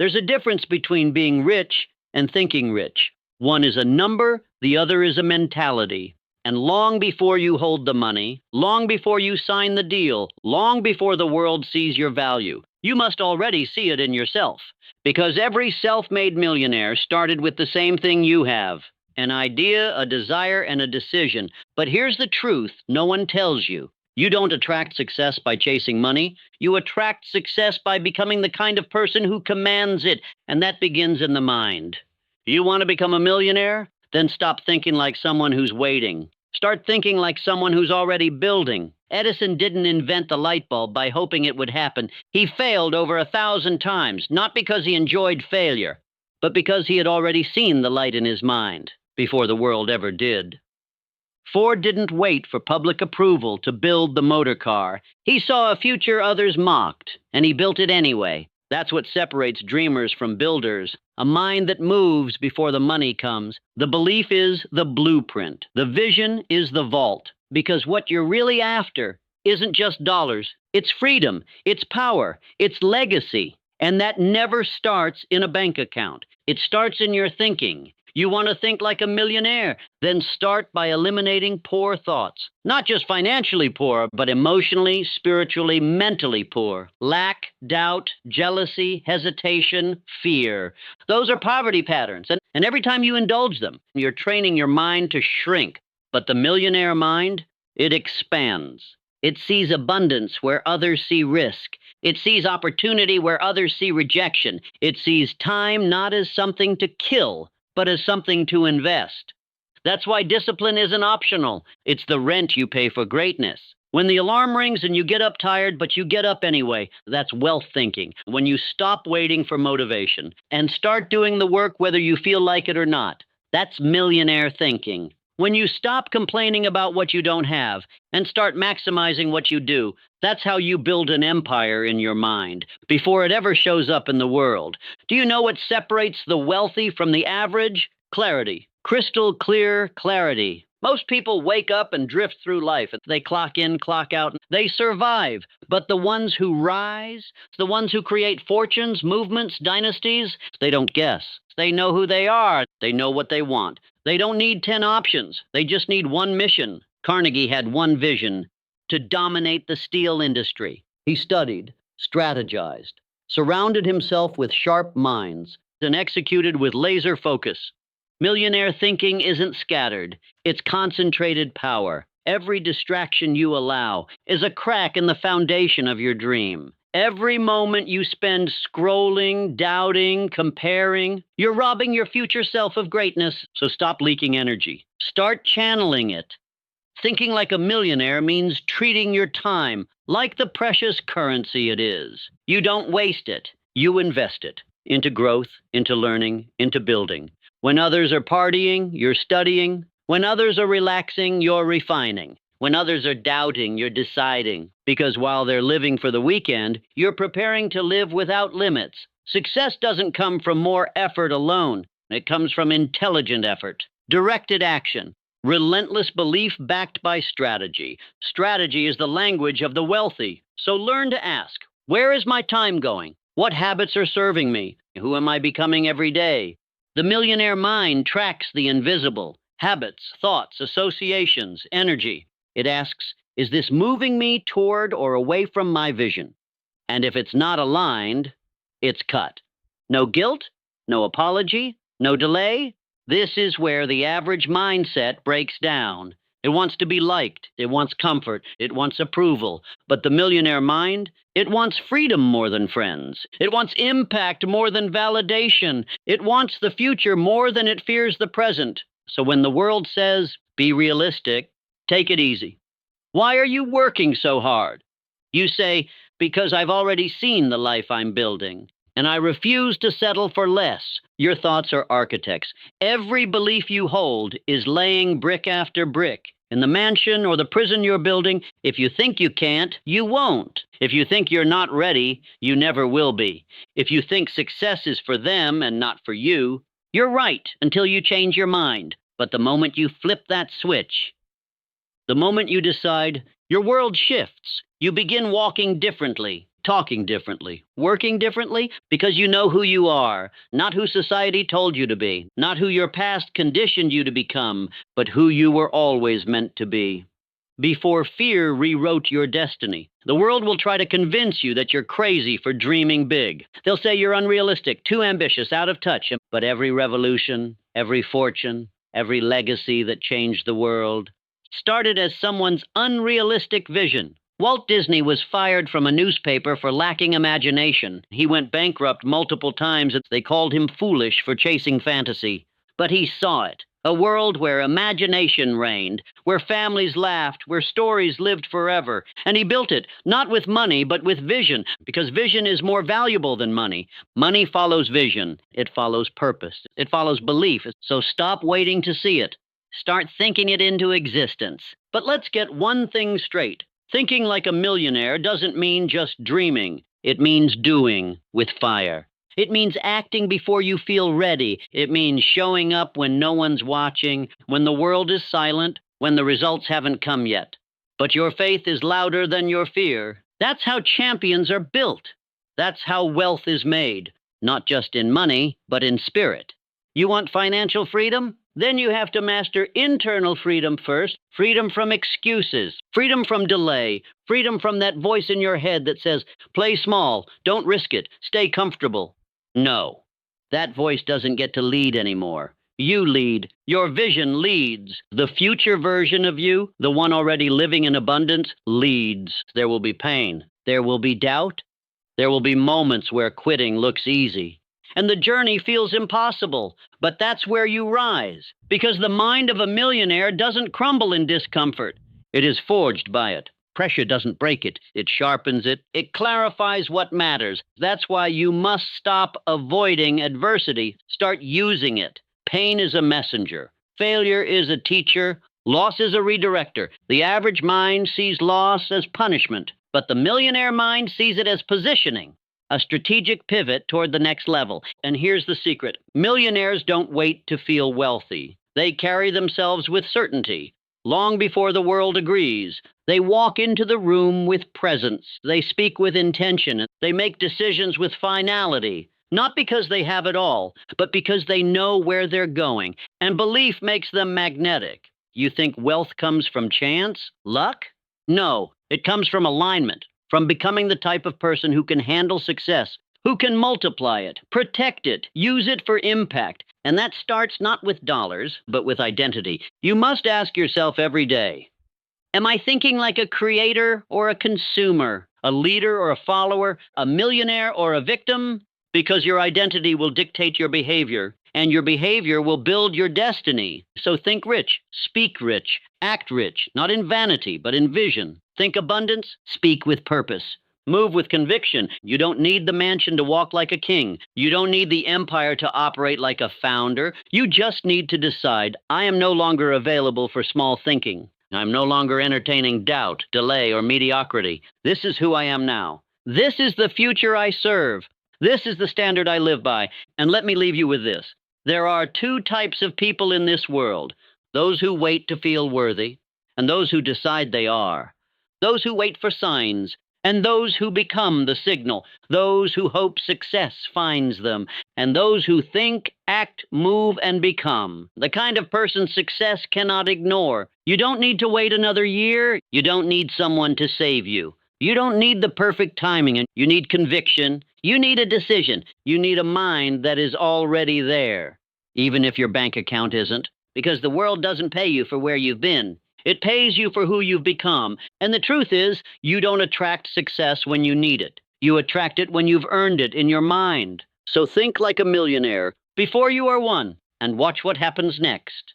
There's a difference between being rich and thinking rich. One is a number, the other is a mentality. And long before you hold the money, long before you sign the deal, long before the world sees your value, you must already see it in yourself. Because every self-made millionaire started with the same thing you have: an idea, a desire, and a decision. But here's the truth no one tells you. You don't attract success by chasing money. You attract success by becoming the kind of person who commands it, and that begins in the mind. You want to become a millionaire? Then stop thinking like someone who's waiting. Start thinking like someone who's already building. Edison didn't invent the light bulb by hoping it would happen. He failed over 1,000 times, not because he enjoyed failure, but because he had already seen the light in his mind before the world ever did. Ford didn't wait for public approval to build the motor car. He saw a future others mocked, and he built it anyway. That's what separates dreamers from builders. A mind that moves before the money comes. The belief is the blueprint. The vision is the vault. Because what you're really after isn't just dollars. It's freedom. It's power. It's legacy. And that never starts in a bank account. It starts in your thinking. You want to think like a millionaire? Then start by eliminating poor thoughts. Not just financially poor, but emotionally, spiritually, mentally poor. Lack, doubt, jealousy, hesitation, fear. Those are poverty patterns. And every time you indulge them, you're training your mind to shrink. But the millionaire mind, it expands. It sees abundance where others see risk. It sees opportunity where others see rejection. It sees time not as something to kill, but as something to invest. That's why discipline isn't optional. It's the rent you pay for greatness. When the alarm rings and you get up tired, but you get up anyway, that's wealth thinking. When you stop waiting for motivation and start doing the work whether you feel like it or not, that's millionaire thinking. When you stop complaining about what you don't have and start maximizing what you do, that's how you build an empire in your mind before it ever shows up in the world. Do you know what separates the wealthy from the average? Clarity. Crystal clear clarity. Most people wake up and drift through life. They clock in, clock out. They survive. But the ones who rise, the ones who create fortunes, movements, dynasties, they don't guess. They know who they are. They know what they want. They don't need 10 options. They just need one mission. Carnegie had one vision: to dominate the steel industry. He studied, strategized, surrounded himself with sharp minds, and executed with laser focus. Millionaire thinking isn't scattered. It's concentrated power. Every distraction you allow is a crack in the foundation of your dream. Every moment you spend scrolling, doubting, comparing, you're robbing your future self of greatness. So stop leaking energy. Start channeling it. Thinking like a millionaire means treating your time like the precious currency it is. You don't waste it. You invest it into growth, into learning, into building. When others are partying, you're studying. When others are relaxing, you're refining. When others are doubting, you're deciding. Because while they're living for the weekend, you're preparing to live without limits. Success doesn't come from more effort alone. It comes from intelligent effort, directed action, relentless belief backed by strategy. Strategy is the language of the wealthy. So learn to ask, where is my time going? What habits are serving me? Who am I becoming every day? The millionaire mind tracks the invisible: habits, thoughts, associations, energy. It asks, is this moving me toward or away from my vision? And if it's not aligned, it's cut. No guilt, no apology, no delay. This is where the average mindset breaks down. It wants to be liked. It wants comfort. It wants approval. But the millionaire mind, it wants freedom more than friends. It wants impact more than validation. It wants the future more than it fears the present. So when the world says, be realistic, take it easy. Why are you working so hard? You say, because I've already seen the life I'm building, and I refuse to settle for less. Your thoughts are architects. Every belief you hold is laying brick after brick. In the mansion or the prison you're building, if you think you can't, you won't. If you think you're not ready, you never will be. If you think success is for them and not for you, you're right until you change your mind. But the moment you flip that switch, the moment you decide, your world shifts. You begin walking differently. talking differently, working differently, because you know who you are, not who society told you to be, not who your past conditioned you to become, but who you were always meant to be. Before fear rewrote your destiny, the world will try to convince you that you're crazy for dreaming big. They'll say you're unrealistic, too ambitious, out of touch. But every revolution, every fortune, every legacy that changed the world started as someone's unrealistic vision. Walt Disney was fired from a newspaper for lacking imagination. He went bankrupt multiple times. They called him foolish for chasing fantasy. But he saw it. A world where imagination reigned, where families laughed, where stories lived forever. And he built it, not with money, but with vision, because vision is more valuable than money. Money follows vision. It follows purpose. It follows belief. So stop waiting to see it. Start thinking it into existence. But let's get one thing straight. Thinking like a millionaire doesn't mean just dreaming. It means doing with fire. It means acting before you feel ready. It means showing up when no one's watching, when the world is silent, when the results haven't come yet. But your faith is louder than your fear. That's how champions are built. That's how wealth is made, not just in money, but in spirit. You want financial freedom? Then you have to master internal freedom first, freedom from excuses, freedom from delay, freedom from that voice in your head that says, play small, don't risk it, stay comfortable. No, that voice doesn't get to lead anymore. You lead. Your vision leads. The future version of you, the one already living in abundance, leads. There will be pain. There will be doubt. There will be moments where quitting looks easy. And the journey feels impossible. But that's where you rise. Because the mind of a millionaire doesn't crumble in discomfort. It is forged by it. Pressure doesn't break it. It sharpens it. It clarifies what matters. That's why you must stop avoiding adversity. Start using it. Pain is a messenger. Failure is a teacher. Loss is a redirector. The average mind sees loss as punishment, but the millionaire mind sees it as positioning, a strategic pivot toward the next level. And here's the secret. Millionaires don't wait to feel wealthy. They carry themselves with certainty. Long before the world agrees, they walk into the room with presence. They speak with intention. They make decisions with finality, not because they have it all, but because they know where they're going. And belief makes them magnetic. You think wealth comes from chance, luck? No, it comes from alignment, from becoming the type of person who can handle success, who can multiply it, protect it, use it for impact. And that starts not with dollars, but with identity. You must ask yourself every day, am I thinking like a creator or a consumer, a leader or a follower, a millionaire or a victim? Because your identity will dictate your behavior, and your behavior will build your destiny. So think rich, speak rich, act rich, not in vanity, but in vision. Think abundance, speak with purpose. Move with conviction. You don't need the mansion to walk like a king. You don't need the empire to operate like a founder. You just need to decide, I am no longer available for small thinking. I'm no longer entertaining doubt, delay, or mediocrity. This is who I am now. This is the future I serve. This is the standard I live by. And let me leave you with this. There are two types of people in this world. Those who wait to feel worthy, and those who decide they are. Those who wait for signs, and those who become the signal, those who hope success finds them, and those who think, act, move, and become. The kind of person success cannot ignore. You don't need to wait another year. You don't need someone to save you. You don't need the perfect timing, and you need conviction. You need a decision. You need a mind that is already there, even if your bank account isn't, because the world doesn't pay you for where you've been. It pays you for who you've become. And the truth is, you don't attract success when you need it. You attract it when you've earned it in your mind. So think like a millionaire before you are one, and watch what happens next.